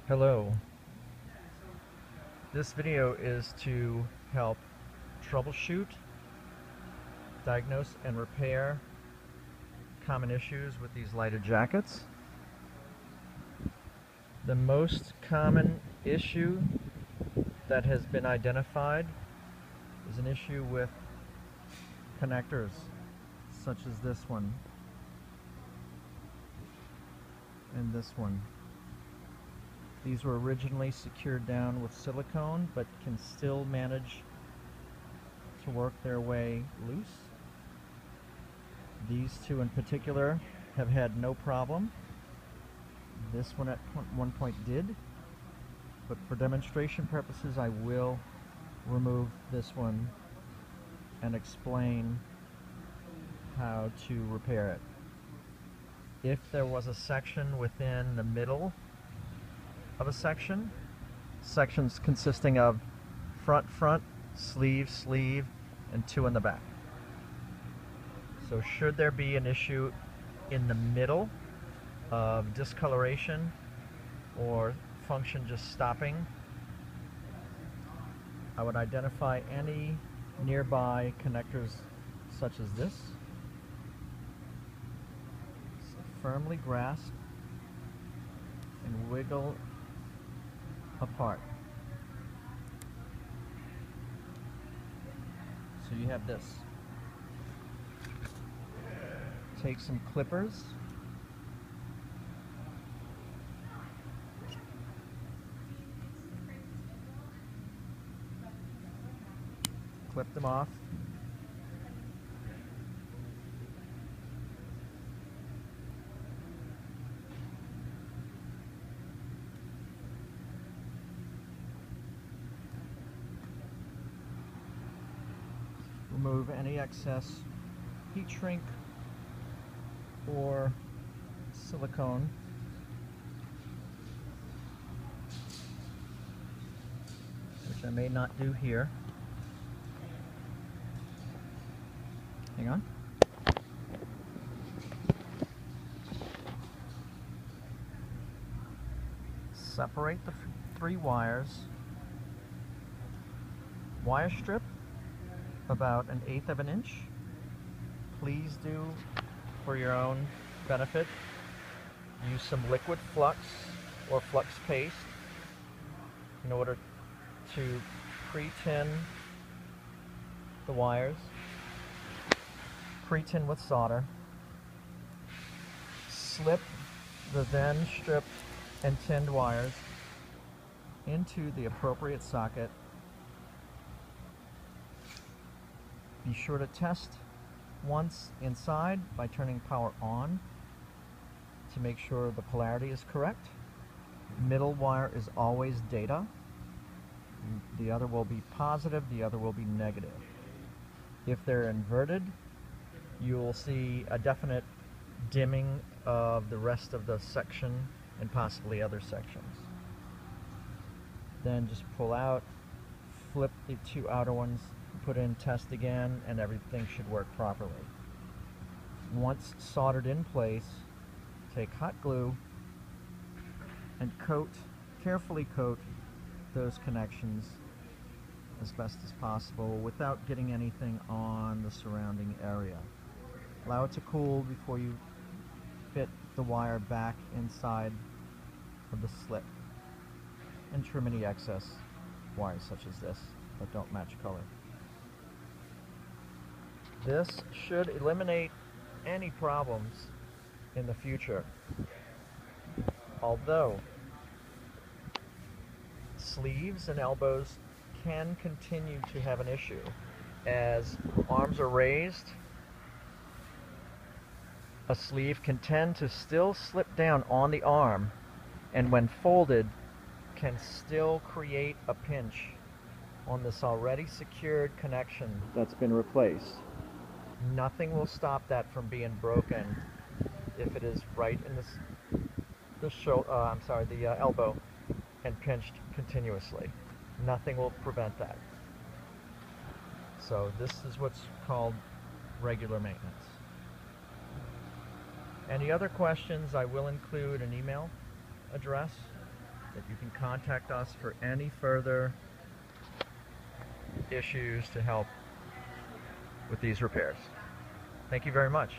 Hello. This video is to help troubleshoot, diagnose, and repair common issues with these lighted jackets. The most common issue that has been identified is an issue with connectors, such as this one and this one. These were originally secured down with silicone, but can still manage to work their way loose. These two in particular have had no problem. This one at one point did, but for demonstration purposes I will remove this one and explain how to repair it. If there was a section within the middle of a sections consisting of front, sleeve, and two in the back. So should there be an issue in the middle of discoloration or function just stopping, I would identify any nearby connectors such as this. So firmly grasp and wiggle apart. So you have this. Take some clippers. Clip them off. Remove any excess heat shrink or silicone. Which I may not do here. Hang on. Separate the three wires. Wire strip about 1/8 of an inch. Please do, for your own benefit, use some liquid flux or flux paste in order to pre-tin the wires. Pre-tin with solder. Slip the then stripped and tinned wires into the appropriate socket. Be sure to test once inside by turning power on to make sure the polarity is correct. Middle wire is always data. The other will be positive, the other will be negative. If they're inverted, you will see a definite dimming of the rest of the section and possibly other sections. Then just pull out, flip the two outer ones, put in, test again, and everything should work properly. Once soldered in place, take hot glue and carefully coat those connections as best as possible without getting anything on the surrounding area. Allow it to cool before you fit the wire back inside of the slip, and trim any excess wires such as this that don't match color. This should eliminate any problems in the future, although sleeves and elbows can continue to have an issue. As arms are raised, a sleeve can tend to still slip down on the arm, and when folded can still create a pinch on this already secured connection that's been replaced. Nothing will stop that from being broken if it is right in the elbow and pinched continuously. Nothing will prevent that. So this is what's called regular maintenance. Any other questions, I will include an email address that you can contact us for any further issues to help with these repairs. Thank you very much.